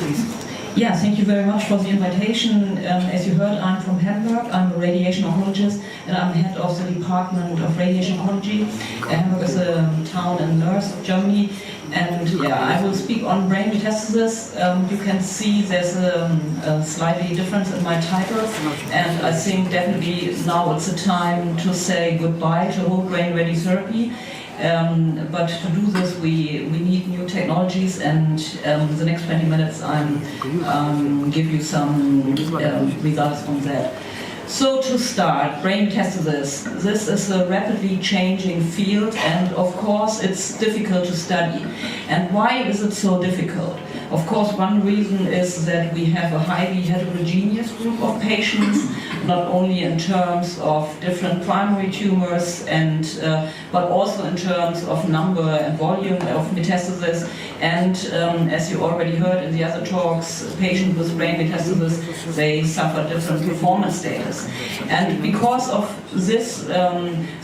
please. Yeah, thank you very much for the invitation. As you heard, I'm from Hamburg. I'm a radiation oncologist and I'm head of the Department of Radiation Oncology. Hamburg is a town in north of Germany. And yeah, I will speak on brain metastasis. You can see there's a slightly difference in my title. And I think definitely now it's the time to say goodbye to whole brain radiotherapy. But to do this, we need new technologies, and the next 20 minutes I'm give you some results from that. So to start, brain metastasis. This is a rapidly changing field, and of course it's difficult to study. And why is it so difficult? Of course, one reason is that we have a highly heterogeneous group of patients, not only in terms of different primary tumors, and but also in terms of number and volume of metastasis. And as you already heard in the other talks, patients with brain metastasis, they suffer different performance status. And because of this,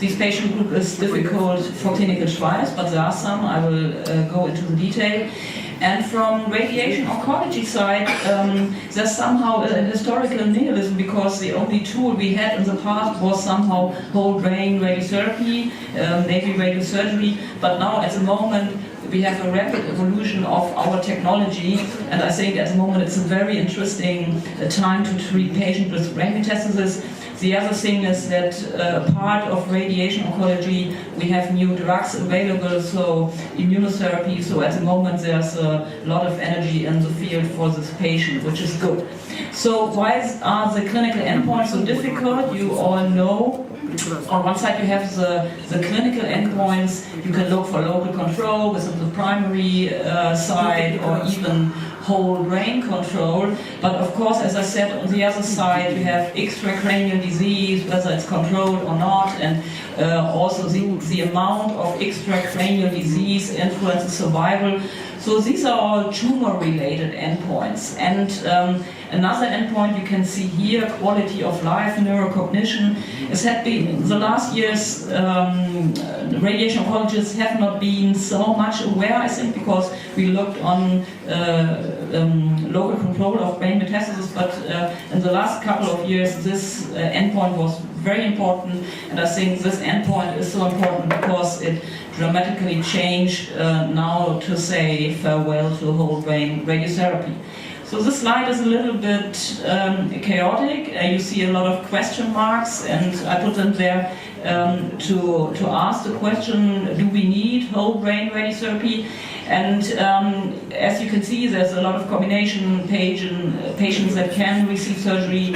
this patient group is difficult for clinical trials, but there are some. I will go into the detail. And from radiation oncology side, there's somehow a historical nihilism, because the only tool we had in the past was somehow whole brain radiotherapy, maybe radiosurgery, but now at the moment we have a rapid evolution of our technology, and I think at the moment it's a very interesting time to treat patients with brain metastasis. The other thing is that part of radiation oncology, we have new drugs available, so immunotherapy, so at the moment there's a lot of energy in the field for this patient, which is good. So why are the clinical endpoints so difficult? You all know. On one side you have the clinical endpoints. You can look for local control within the primary side, or even whole brain control. But of course, as I said, on the other side you have extracranial disease, whether it's controlled or not, and also the amount of extracranial disease influences survival. So these are all tumor-related endpoints. And another endpoint you can see here, quality of life, neurocognition. It had been, the last years, radiation oncologists have not been so much aware, I think, because we looked on local control of brain metastasis, but in the last couple of years this endpoint was very important, and I think this endpoint is so important because it dramatically changed now to say farewell to whole brain radiotherapy. So this slide is a little bit chaotic. You see a lot of question marks, and I put them there to ask the question, do we need whole brain radiotherapy? And as you can see, there's a lot of combination patients that can receive surgery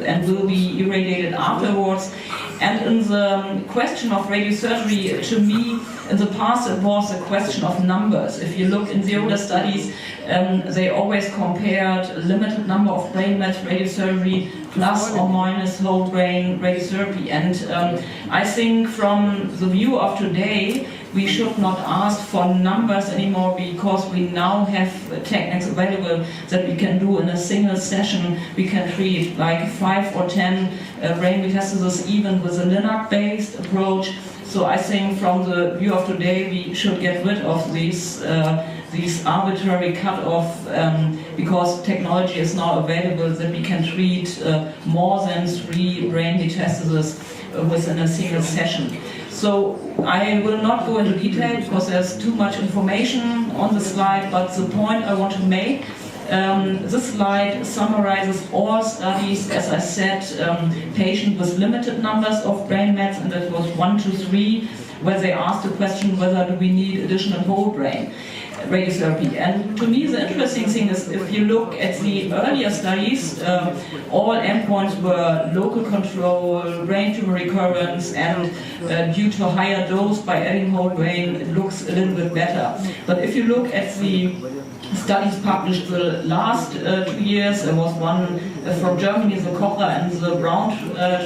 and will be irradiated afterwards. And in the question of radiosurgery, to me, in the past it was a question of numbers. If you look in the older studies, they always compared a limited number of brain met radiosurgery plus or minus whole brain radiotherapy. And I think from the view of today, we should not ask for numbers anymore, because we now have techniques available that we can do in a single session. We can treat like 5 or 10 brain metastases, even with a LINAC-based approach. So I think from the view of today, we should get rid of these arbitrary cut-off, because technology is now available that we can treat more than 3 brain metastases within a single session. So I will not go into detail because there's too much information on the slide, but the point I want to make, this slide summarizes all studies, as I said, patients with limited numbers of brain mets, and that was 1 to 3, where they asked the question whether do we need additional whole brain radiotherapy. And to me the interesting thing is, if you look at the earlier studies, all endpoints were local control, brain tumor recurrence, and due to higher dose by adding whole brain, it looks a little bit better. But if you look at the studies published the last 2 years, there was one from Germany, the Kocher and the Brown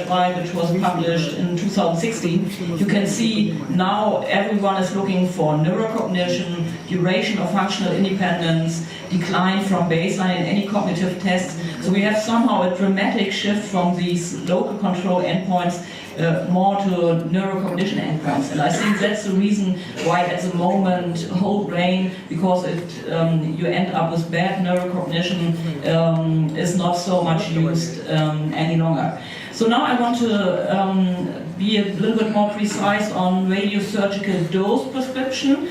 trial, which was published in 2016. You can see now everyone is looking for neurocognition, duration of functional independence, decline from baseline in any cognitive tests. So we have somehow a dramatic shift from these local control endpoints more to neurocognition endpoints, and I think that's the reason why at the moment whole brain, because you end up with bad neurocognition, is not so much used any longer. So now I want to be a little bit more precise on radiosurgical dose prescription.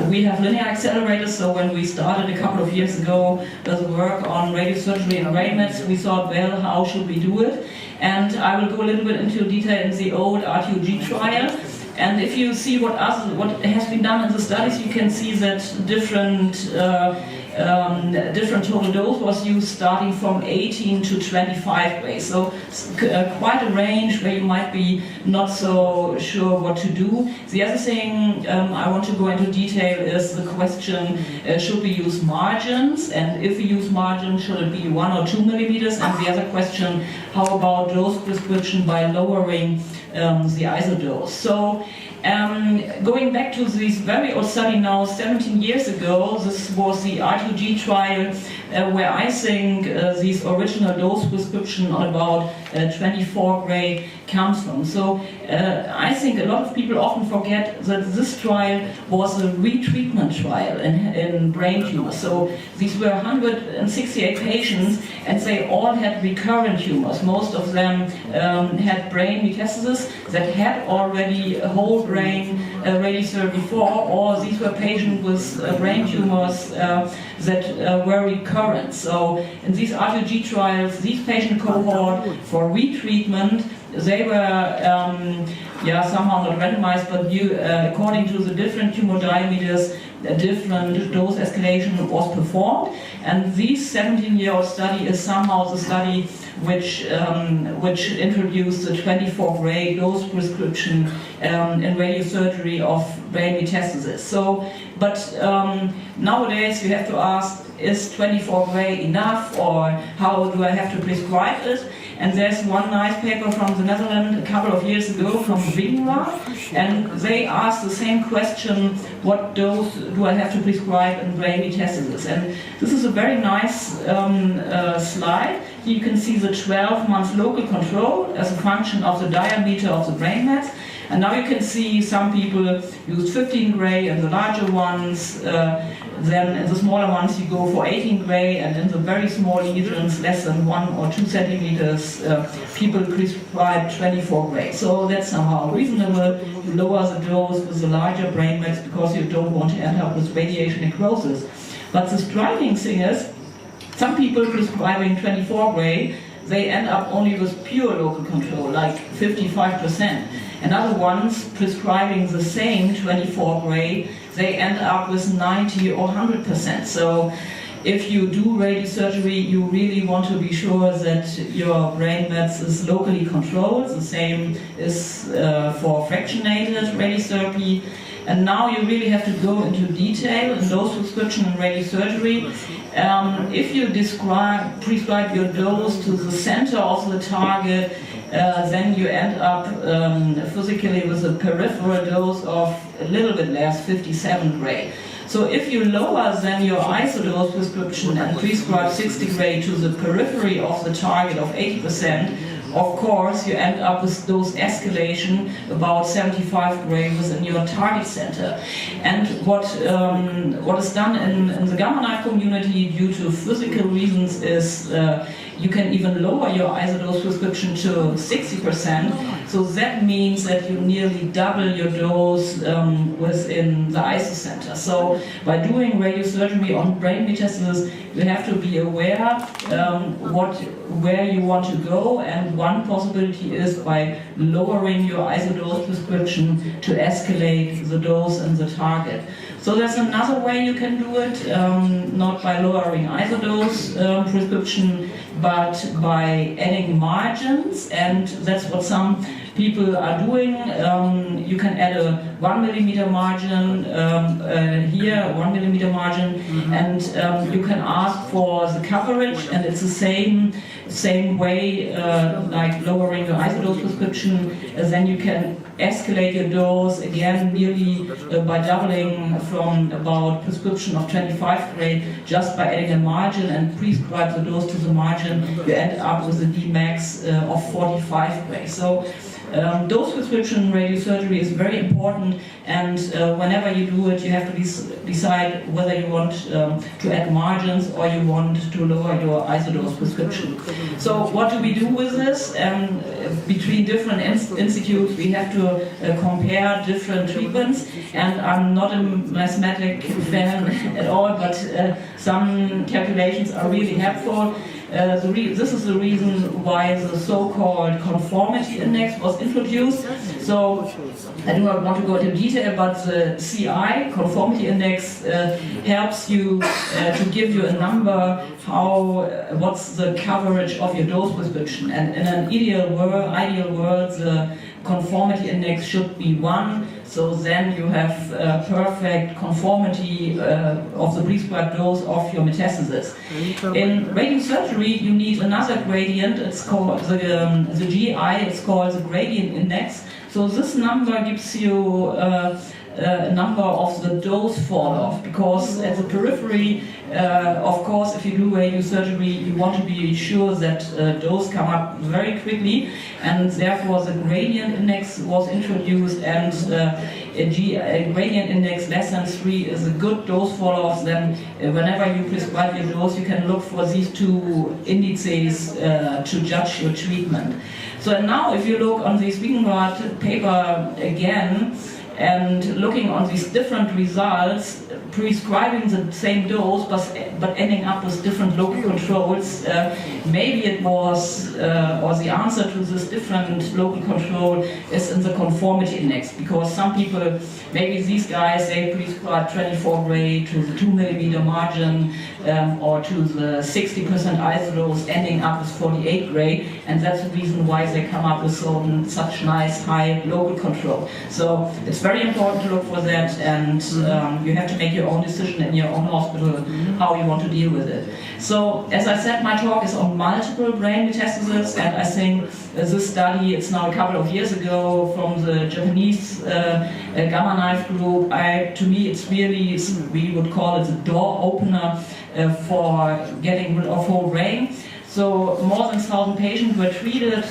We have linear accelerators, so when we started a couple of years ago with work on radiosurgery and brain mets, we thought, well, how should we do it? And I will go a little bit into detail in the old RTOG trial. And if you see what has been done in the studies, you can see that different total dose was used, starting from 18 to 25 Gray. So quite a range where you might be not so sure what to do. The other thing I want to go into detail is the question, should we use margins? And if we use margins, should it be 1 or 2 millimeters? And the other question, how about dose prescription by lowering the isodose? So going back to this very old study now, 17 years ago, this was the RTOG trial where I think this original dose prescription on about 24 Gray comes from. So I think a lot of people often forget that this trial was a retreatment trial in brain tumors. So these were 168 patients, and they all had recurrent tumors. Most of them had brain metastases that had already a whole brain radiosurgery before, or these were patients with brain tumors that were recurrent. So in these RTOG trials, these patient cohort for retreatment, they were somehow not randomized, but according to the different tumor diameters, a different dose escalation was performed. And this 17-year-old study is somehow the study which introduced the 24 Gray dose prescription in radiosurgery of brain metastases. So, but nowadays you have to ask, is 24 Gray enough, or how do I have to prescribe it? And there's one nice paper from the Netherlands a couple of years ago from Vigna, and they asked the same question, what dose do I have to prescribe in brain metastases? And this is a very nice slide. You can see the 12 months local control as a function of the diameter of the brain mets. And now you can see some people use 15 Gray and the larger ones, then in the smaller ones you go for 18 Gray, and in the very small lesions, less than 1 or 2 centimeters, people prescribe 24 Gray. So that's somehow reasonable. You lower the dose with the larger brain mets because you don't want to end up with radiation necrosis. But the striking thing is, some people prescribing 24 Gray, they end up only with pure local control, like 55%. And other ones prescribing the same 24 Gray, they end up with 90 or 100%. So if you do radiosurgery, you really want to be sure that your brain mets is locally controlled. The same is for fractionated radiotherapy. And now you really have to go into detail in dose prescription and radiosurgery. If you prescribe your dose to the center of the target, then you end up physically with a peripheral dose of a little bit less, 57 Gray. So if you lower then your isodose prescription and prescribe 60 Gray to the periphery of the target of 80%, of course you end up with dose escalation about 75 Gray within your target center. And what is done in the gamma knife community due to physical reasons is you can even lower your isodose prescription to 60%. So that means that you nearly double your dose within the isocenter. So by doing radiosurgery on brain metastases, you have to be aware where you want to go, and one possibility is by lowering your isodose prescription to escalate the dose and the target. So there's another way you can do it, not by lowering isodose prescription, but by adding margins, and that's what some people are doing. You can add a 1 millimeter margin here, 1 millimeter margin, and you can ask for the coverage, and it's the same way like lowering your isodose prescription. Then you can escalate your dose again nearly by doubling from about prescription of 25 gray just by adding a margin and prescribe the dose to the margin. You end up with a Dmax of 45 gray. So dose prescription radiosurgery is very important, and whenever you do it, you have to decide whether you want to add margins or you want to lower your isodose prescription. So what do we do with this? Between different institutes, we have to compare different treatments, and I'm not a mathematic fan at all, but some calculations are really helpful. This is the reason why the so-called conformity index was introduced. So I do not want to go into detail, but the CI, conformity index, helps you to give you a number what's the coverage of your dose prescription. And in an ideal world, the conformity index should be 1. So then you have perfect conformity of the prescribed dose of your metastasis. In radiosurgery, you need another gradient. It's called the GI. It's called the gradient index. So this number gives you a number of the dose fall-off, because at the periphery, of course, if you do radiosurgery, you want to be sure that dose come up very quickly, and therefore the gradient index was introduced, and a gradient index less than 3 is a good dose fall-off. Then whenever you prescribe your dose, you can look for these two indices to judge your treatment. So now if you look on the Swedenrath paper again, and looking on these different results, prescribing the same dose but ending up with different local controls, maybe it was, or the answer to this different local control is in the conformity index, because some people, maybe these guys, they prescribe 24 gray to the 2 millimeter margin, or to the 60% isodose, ending up with 48 gray, and that's the reason why they come up with such nice high local control. So it's very important to look for that, and you have to make your own decision in your own hospital how you want to deal with it. So as I said, my talk is on multiple brain metastases, and I think this study, it's now a couple of years ago from the Japanese gamma knife group. To me, it's really, we would call it the door opener for getting rid of whole brain. So more than 1,000 patients were treated.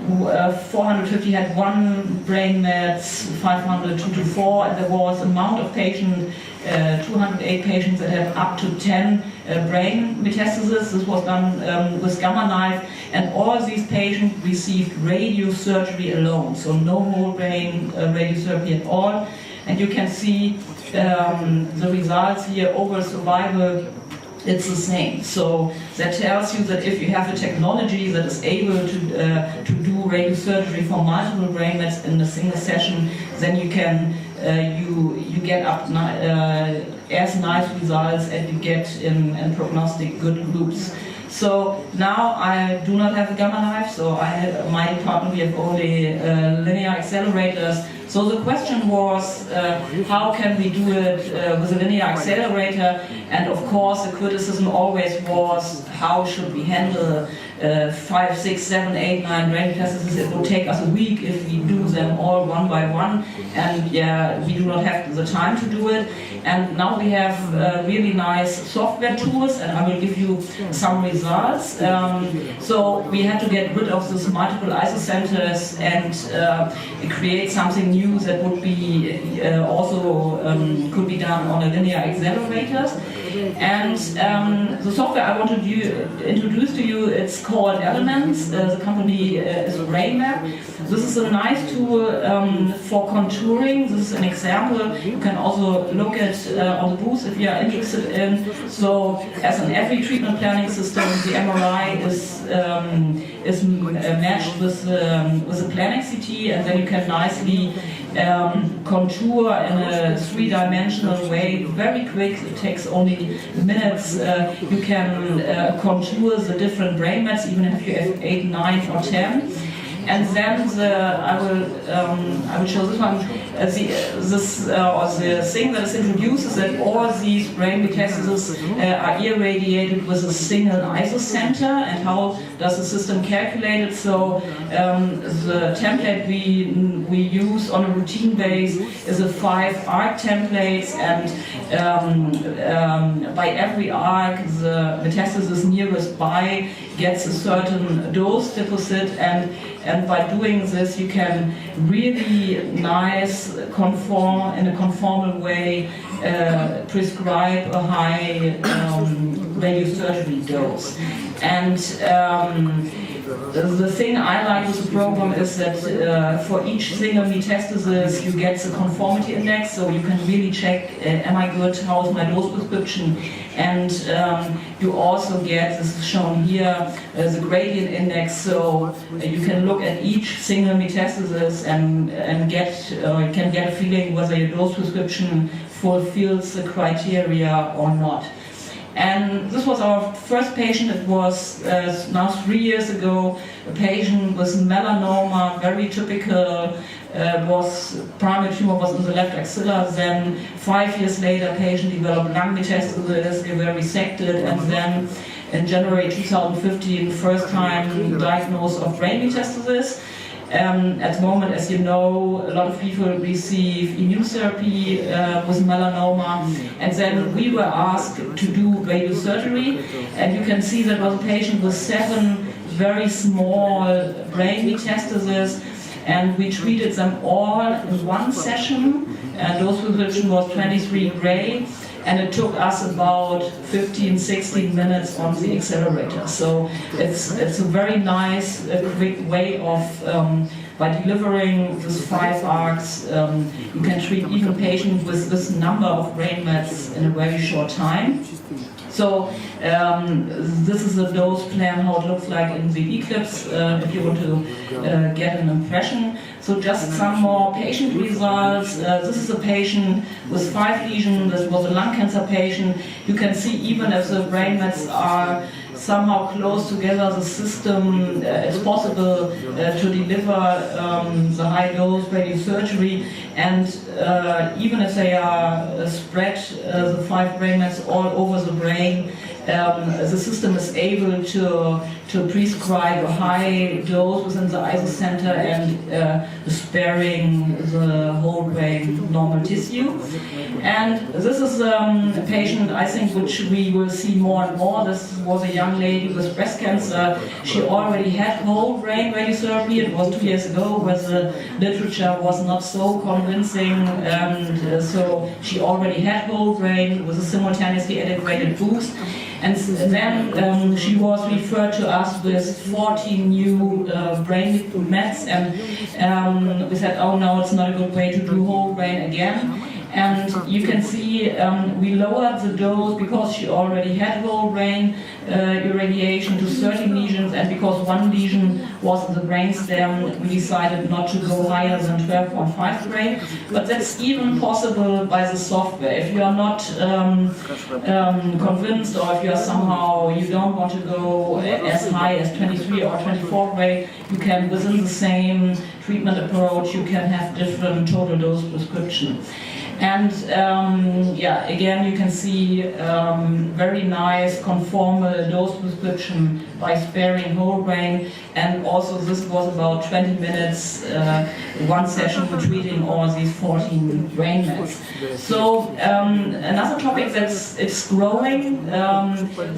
450 had 1 brain mets, 500 2 to 4, and there was amount of patients, 208 patients that had up to 10 brain metastases. This was done with gamma knife, and all these patients received radiosurgery alone, so no whole brain radiosurgery at all. And you can see the results here. Overall survival, it's the same. So that tells you that if you have a technology that is able to do radiosurgery for multiple brain mets in a single session, then you can you get up as nice results as you get in prognostic good groups. So now I do not have a gamma knife, so my department, we have only linear accelerators. So the question was, how can we do it with a linear accelerator? And of course the criticism always was, how should we handle 5, 6, 7, 8, 9 brain metastases? It would take us a week if we do them all one by one, and yeah, we do not have the time to do it. And now we have really nice software tools, and I will give you some results. So we had to get rid of these multiple isocenters and create something new that would be also could be done on a linear accelerators. And the software I want to introduce to you, it's called Elements. The company is RayMap. This is a nice tool for contouring. This is an example. You can also look at on the booth if you are interested in. So as in every treatment planning system, the MRI is matched with the planning CT, and then you can nicely contour in a 3-dimensional way, very quick. It takes only minutes. You can contour the different brain mets, even if you have 8, 9 or 10. And then I will show this one. The thing that is introduced is that all these brain metastases are irradiated with a single isocenter. And how does the system calculate it? So the template we use on a routine base is a 5 arc templates, and by every arc the metastasis nearest by gets a certain dose deposit, and by doing this you can really nice in a conformal way prescribe a high radiosurgery dose. And the thing I like with the program is that for each single metastasis you get the conformity index, so you can really check, am I good, how is my dose prescription, and you also get, this is shown here, the gradient index, so you can look at each single metastasis and you can get a feeling whether your dose prescription fulfills the criteria or not. And this was our first patient. It was now 3 years ago, a patient with melanoma, very typical, primary tumor was in the left axilla. Then 5 years later, patient developed lung metastasis, they were resected, and then in January 2015, first time diagnosed of brain metastasis. At the moment, as you know, a lot of people receive immunotherapy with melanoma, and then we were asked to do radiosurgery, and you can see that was a patient with 7 very small brain metastases, and we treated them all in one session, and dose prescription was 23 gray, and it took us about 15-16 minutes on the accelerator. So it's a very nice, quick way of, by delivering these 5 arcs, you can treat even patients with this number of brain mets in a very short time. So this is a dose plan, how it looks like in the Eclipse, if you want to get an impression. So just some more patient results. This is a patient with 5 lesions. This was a lung cancer patient. You can see even if the brain mets are somehow close together, the system, it's possible to deliver the high dose radiosurgery, and even if they are spread, the 5 brain mets all over the brain, the system is able to prescribe a high dose within the isocenter and sparing the whole brain normal tissue. And this is a patient, I think, which we will see more and more. This was a young lady with breast cancer. She already had whole brain radiotherapy. It was 2 years ago, where the literature was not so convincing, and so she already had whole brain with a simultaneously integrated boost. And then she was referred to us with 14 new brain mets, and we said, oh no, it's not a good way to do whole brain again. And you can see we lowered the dose because she already had whole brain irradiation to 13 lesions, and because 1 lesion was in the brainstem, we decided not to go higher than 12.5 gray. But that's even possible by the software. If you are not convinced, or if you are somehow, you don't want to go as high as 23 or 24 gray, you can, within the same treatment approach, you can have different total dose prescription. And yeah, again, you can see very nice conformal dose prescription by sparing whole brain, and also this was about 20 minutes, one session for treating all these 14 brain mets. So another topic it's growing.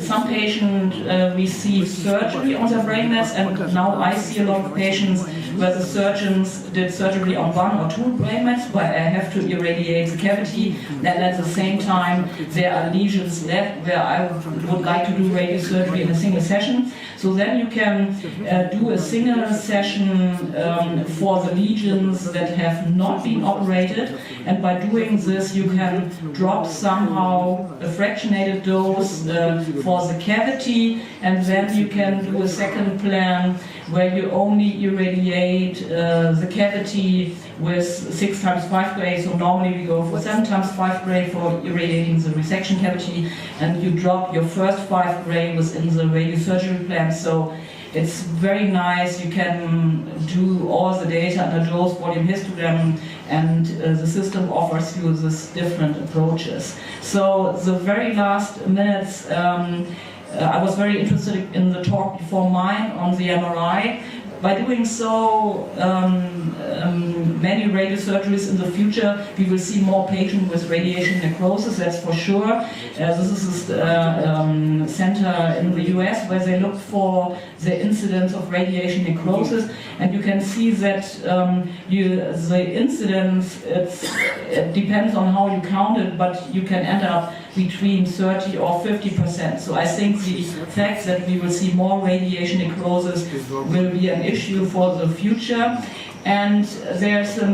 Some patients receive surgery on their brain mets, and now I see a lot of patients where the surgeons did surgery on 1 or 2 brain mets, where I have to irradiate the cavity, and at the same time there are lesions left where I would like to do radiosurgery in a single session. So then you can do a single session for the lesions that have not been operated, and by doing this you can drop somehow a fractionated dose for the cavity, and then you can do a second plan where you only irradiate the cavity with 6 times 5 gray. So normally we go for 7 times 5 gray for irradiating the resection cavity, and you drop your first 5 gray within the radiosurgery plan. So It's very nice. You can do all the data in a dose volume histogram, and the system offers you these different approaches. So the very last minutes, I was very interested in the talk before mine on the MRI. By doing so, many radiosurgeries in the future, we will see more patients with radiation necrosis, that's for sure. This is a center in the US where they look for the incidence of radiation necrosis, and you can see that the incidence, it depends on how you count it, but you can end up between 30 or 50%. So I think the fact that we will see more radiation necrosis will be an issue for the future. And there's a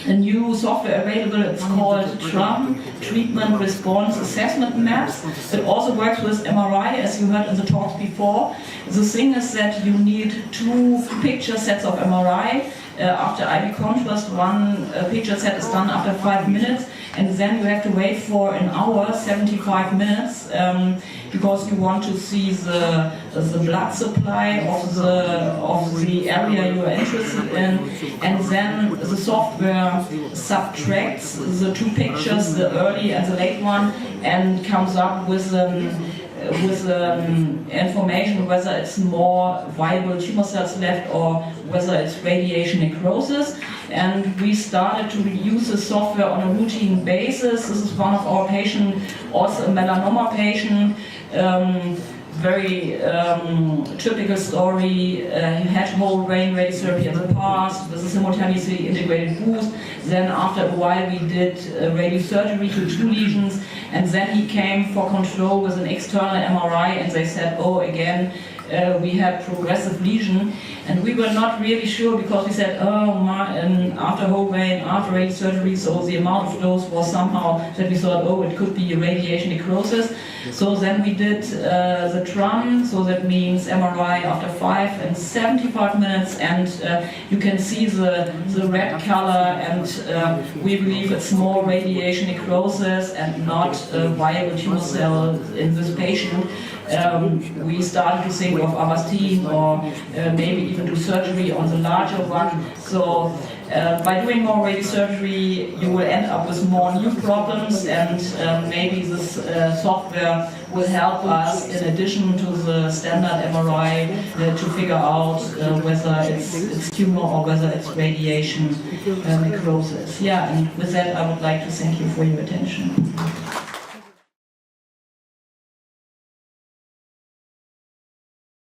new software available, it's called TRUM, Treatment Response Assessment Maps. It also works with MRI, as you heard in the talks before. The thing is that you need 2 picture sets of MRI. After IV contrast, one picture set is done after 5 minutes, and then you have to wait for an hour, 75 minutes, because you want to see the blood supply of the area you are interested in, and then the software subtracts the 2 pictures, the early and the late one, and comes up with information whether it's more viable tumor cells left or whether it's radiation necrosis. And we started to use the software on a routine basis. This is one of our patients, also a melanoma patient, very typical story. He had whole brain radiotherapy in the past with a simultaneously integrated boost. Then after a while we did radiosurgery to 2 lesions, and then he came for control with an external MRI, and they said, oh, again, we had progressive lesion, and we were not really sure because we said, oh, after whole brain, after radiosurgery, so the amount of dose was somehow that we thought, oh, it could be radiation necrosis. So then we did the TRUM, so that means MRI after 5 and 75 minutes, and you can see the red color, and we believe it's more radiation necrosis and not viable tumor cell in this patient. We started to think of Avastin or maybe even do surgery on the larger one. So by doing more radiosurgery, you will end up with more new problems, and maybe this software will help us, in addition to the standard MRI, to figure out whether it's tumor or whether it's radiation necrosis. Yeah, and with that I would like to thank you for your attention.